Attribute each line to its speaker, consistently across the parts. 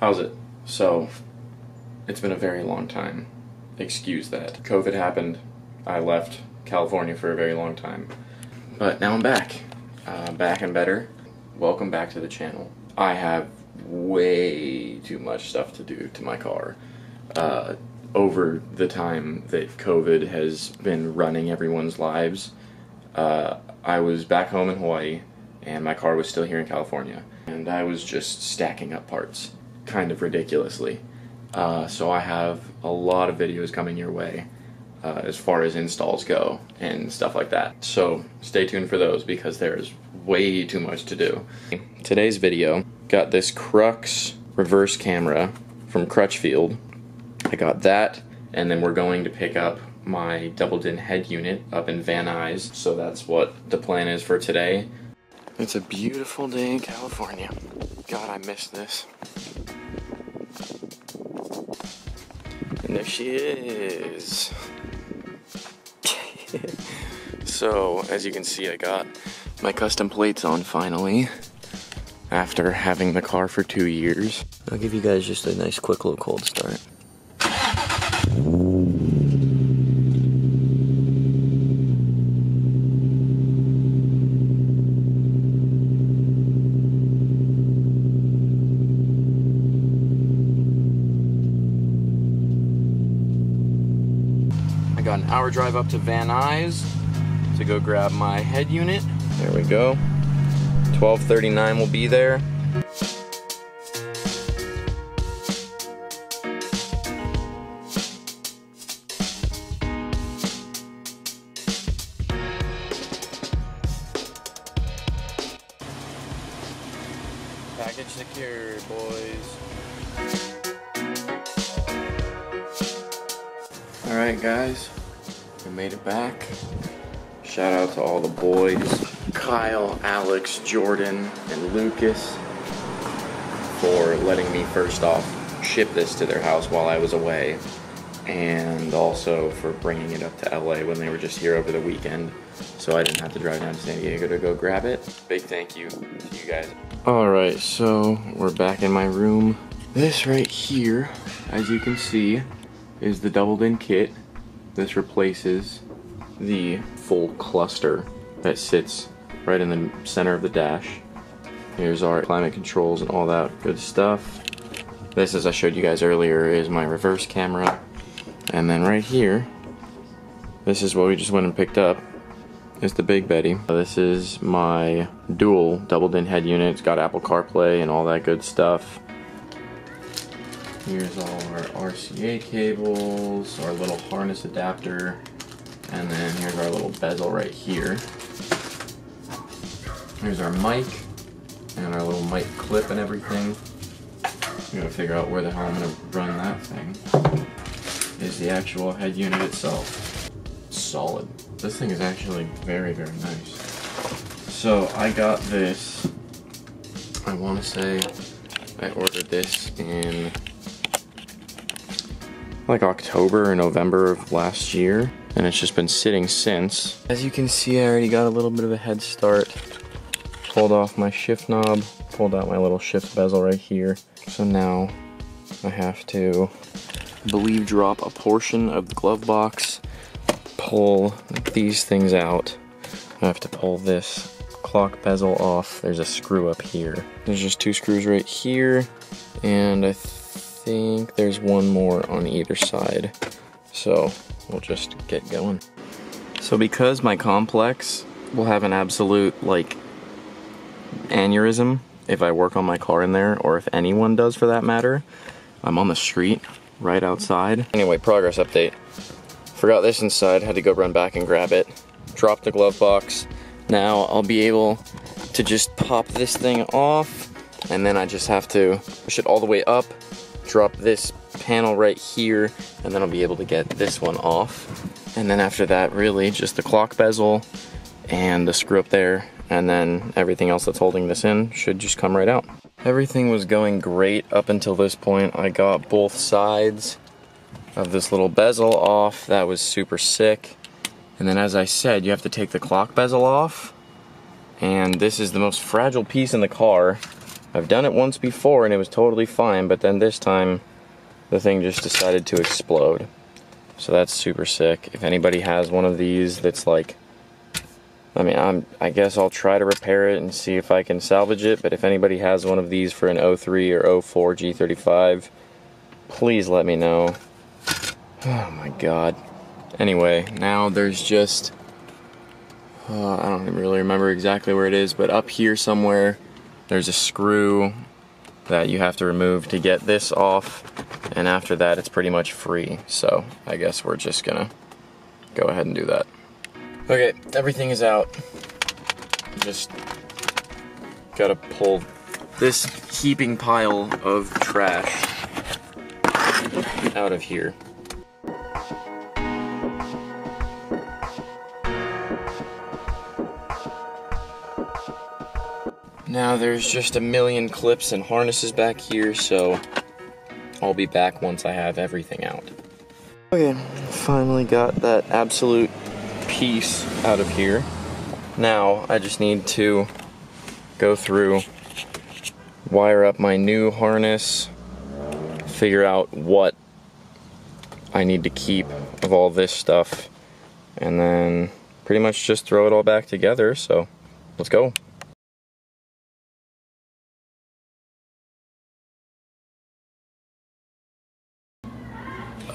Speaker 1: How's it? So, it's been a very long time. Excuse that. COVID happened. I left California for a very long time. But now I'm back. Back and better. Welcome back to the channel. I have way too much stuff to do to my car. Over the time that COVID has been running everyone's lives, I was back home in Hawaii, and my car was still here in California. And I was just stacking up parts, kind of ridiculously. So I have a lot of videos coming your way as far as installs go and stuff like that. So stay tuned for those because there's way too much to do. Today's video, got this Crux reverse camera from Crutchfield. I got that, and then we're going to pick up my double-din head unit up in Van Nuys, so that's what the plan is for today. It's a beautiful day in California. God, I miss this. And there she is. So, as you can see, I got my custom plates on finally, after having the car for 2 years. I'll give you guys just a nice quick little cold start. I got an hour drive up to Van Nuys to go grab my head unit. There we go. 12:39 will be there. Package secure, boys. Alright guys, we made it back. Shout out to all the boys, Kyle, Alex, Jordan, and Lucas, for letting me first off ship this to their house while I was away, and also for bringing it up to LA when they were just here over the weekend, so I didn't have to drive down to San Diego to go grab it. Big thank you to you guys. Alright, so we're back in my room. This right here, as you can see, is the double-din kit. This replaces the full cluster that sits right in the center of the dash. Here's our climate controls and all that good stuff. This, as I showed you guys earlier, is my reverse camera. And then right here, this is what we just went and picked up. It's the Big Betty. This is my dual double-din head unit. It's got Apple CarPlay and all that good stuff. Here's all our RCA cables, our little harness adapter, and then here's our little bezel right here. Here's our mic, and our little mic clip and everything. I'm gonna figure out where the hell I'm gonna run that thing. Is the actual head unit itself. Solid. This thing is actually very, very nice. So I got this, I wanna say I ordered this in like October or November of last year, and it's just been sitting since. As you can see, I already got a little bit of a head start. Pulled off my shift knob, pulled out my little shift bezel right here. So now I have to, I believe, drop a portion of the glove box, pull these things out. I have to pull this clock bezel off. There's a screw up here. There's just 2 screws right here, and I think there's one more on either side. So we'll just get going. So because my complex will have an absolute like aneurysm if I work on my car in there, or if anyone does for that matter, I'm on the street right outside. Anyway, progress update. Forgot this inside, had to go run back and grab it. Dropped the glove box. Now I'll be able to just pop this thing off, and then I just have to push it all the way up, drop this panel right here, and then I'll be able to get this one off. And then after that, really just the clock bezel and the screw up there, and then everything else that's holding this in should just come right out. Everything was going great up until this point. I got both sides of this little bezel off. That was super sick. And then, as I said, you have to take the clock bezel off, and this is the most fragile piece in the car. I've done it once before and it was totally fine, but then this time the thing just decided to explode. So that's super sick. If anybody has one of these that's like, I mean, I guess I'll try to repair it and see if I can salvage it, but if anybody has one of these for an 03 or 04 G35, please let me know. Oh my god. Anyway, now there's just, I don't even really remember exactly where it is, but up here somewhere, there's a screw that you have to remove to get this off, and after that it's pretty much free. So I guess we're just gonna go ahead and do that. Okay, everything is out. Just gotta pull this heaping pile of trash out of here. Now there's just a million clips and harnesses back here, so I'll be back once I have everything out. Okay, finally got that absolute piece out of here. Now I just need to go through, wire up my new harness, figure out what I need to keep of all this stuff, and then pretty much just throw it all back together, so let's go.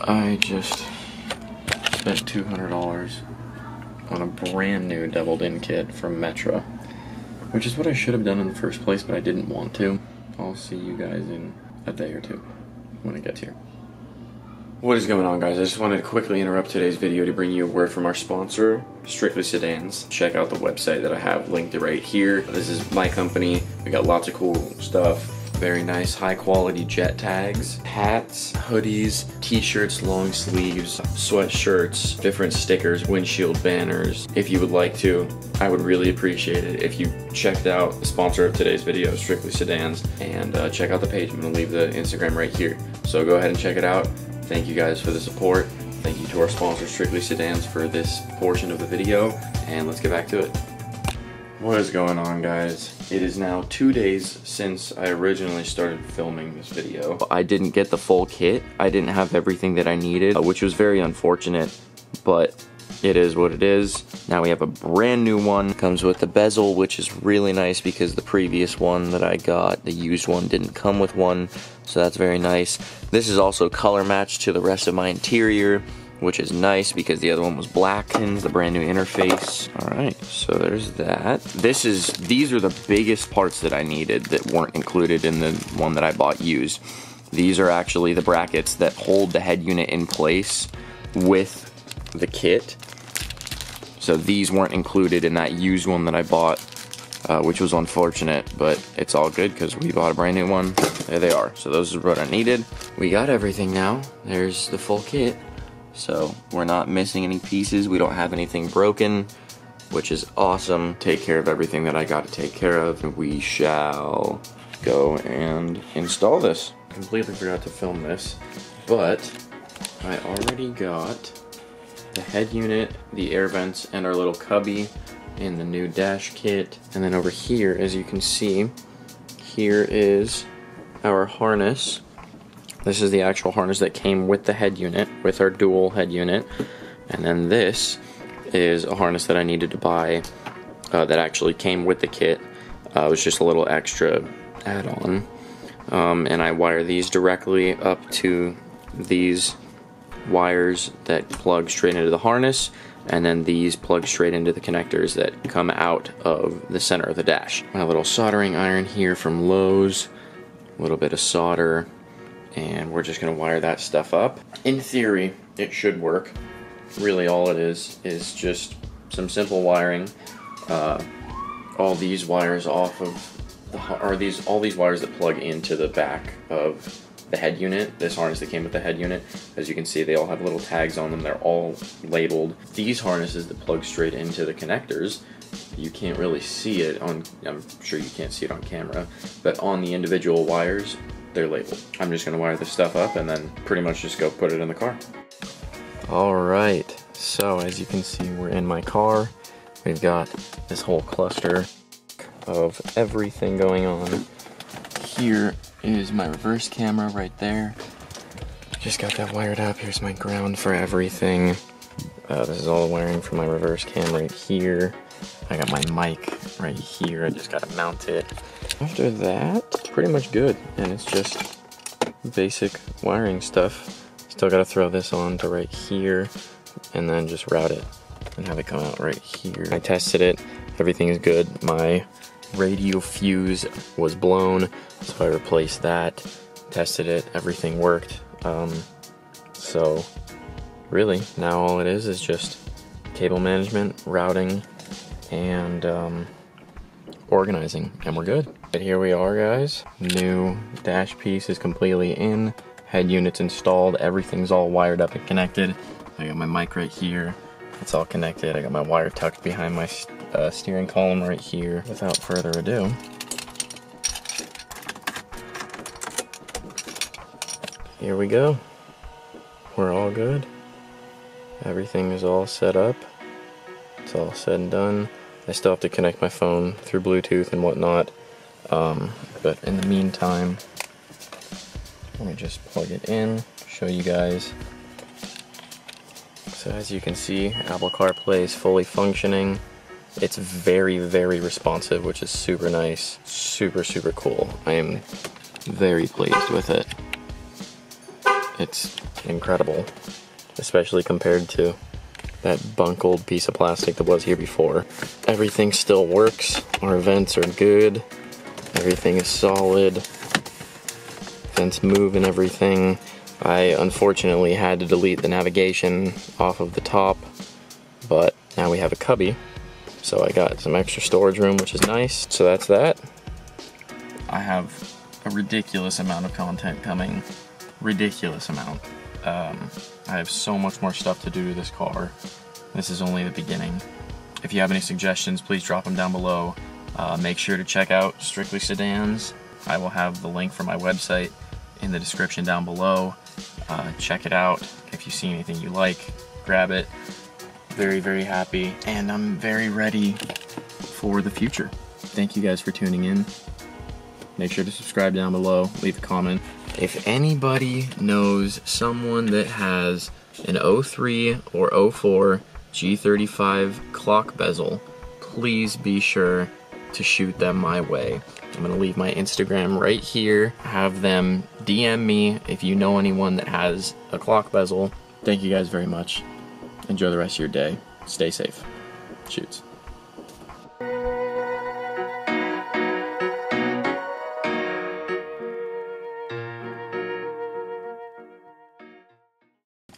Speaker 1: I just spent $200 on a brand new doubled in kit from Metra, which is what I should have done in the first place, but I didn't want to. I'll see you guys in a day or two when it gets here. What is going on, guys? I just wanted to quickly interrupt today's video to bring you a word from our sponsor, Strictly Sedans. Check out the website that I have linked right here. This is my company. We got lots of cool stuff. Very nice, high quality jet tags, hats, hoodies, t-shirts, long sleeves, sweatshirts, different stickers, windshield banners. If you would like to, I would really appreciate it if you checked out the sponsor of today's video, Strictly Sedans, and check out the page. I'm gonna leave the Instagram right here. So go ahead and check it out. Thank you guys for the support. Thank you to our sponsor, Strictly Sedans, for this portion of the video, and let's get back to it. What is going on, guys? It is now 2 days since I originally started filming this video. I didn't get the full kit. I didn't have everything that I needed, which was very unfortunate, but it is what it is. Now we have a brand new one. Comes with the bezel, which is really nice because the previous one that I got, the used one, didn't come with one, so that's very nice. This is also color matched to the rest of my interior, which is nice because the other one was black. And the brand new interface. Alright, so there's that. These are the biggest parts that I needed that weren't included in the one that I bought used. These are actually the brackets that hold the head unit in place with the kit. So these weren't included in that used one that I bought, which was unfortunate, but it's all good because we bought a brand new one. There they are. So those are what I needed. We got everything now. There's the full kit. So we're not missing any pieces. We don't have anything broken, which is awesome. Take care of everything that I got to take care of. We shall go and install this. Completely forgot to film this, but I already got the head unit, the air vents, and our little cubby in the new dash kit. And then over here, as you can see, here is our harness. This is the actual harness that came with the head unit, with our dual head unit. And then this is a harness that I needed to buy that actually came with the kit. It was just a little extra add-on. And I wire these directly up to these wires that plug straight into the harness, and then these plug straight into the connectors that come out of the center of the dash. My little soldering iron here from Lowe's, a little bit of solder, and we're just gonna wire that stuff up. In theory, it should work. Really all it is just some simple wiring. All these wires off of all these wires that plug into the back of the head unit, this harness that came with the head unit. As you can see, they all have little tags on them. They're all labeled. These harnesses that plug straight into the connectors, you can't really see it on, I'm sure you can't see it on camera, but on the individual wires, they're labeled. I'm just gonna wire this stuff up and then pretty much just go put it in the car. All right, so as you can see, we're in my car. We've got this whole cluster of everything going on. here is my reverse camera right there. Just got that wired up. Here's my ground for everything. This is all the wiring for my reverse cam right here. I got my mic right here. I just gotta mount it. After that, it's pretty much good. And it's just basic wiring stuff. Still gotta throw this on to right here and then just route it and have it come out right here. I tested it. Everything is good. My radio fuse was blown, so I replaced that. Tested it. Everything worked. So really, now all it is just cable management, routing, and organizing, and we're good. But here we are, guys. New dash piece is completely in. Head unit's installed. Everything's all wired up and connected. I got my mic right here. It's all connected. I got my wire tucked behind my steering column right here. Without further ado, here we go. We're all good. Everything is all set up. It's all said and done. I still have to connect my phone through Bluetooth and whatnot. But in the meantime, let me just plug it in, show you guys. So as you can see, Apple CarPlay is fully functioning. It's very, very responsive, which is super nice. Super, super cool. I am very pleased with it. It's incredible, especially compared to that bunk old piece of plastic that was here before. Everything still works. Our vents are good. Everything is solid. Vents move and everything. I unfortunately had to delete the navigation off of the top, but now we have a cubby. So I got some extra storage room, which is nice. So that's that. I have a ridiculous amount of content coming. Ridiculous amount. I have so much more stuff to do to this car. This is only the beginning. If you have any suggestions, please drop them down below. Make sure to check out Strictly Sedans. I will have the link for my website in the description down below. Check it out. If you see anything you like, grab it. Very, very happy, and I'm very ready for the future. Thank you guys for tuning in. Make sure to subscribe down below, leave a comment. If anybody knows someone that has an 03 or 04 G35 clock bezel, please be sure to shoot them my way. I'm gonna leave my Instagram right here. Have them DM me if you know anyone that has a clock bezel. Thank you guys very much. Enjoy the rest of your day. Stay safe. Shoots.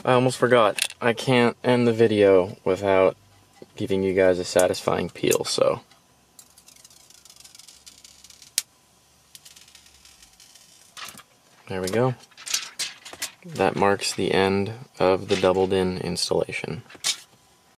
Speaker 1: I almost forgot. I can't end the video without giving you guys a satisfying peel, so. There we go. That marks the end of the doubled in installation.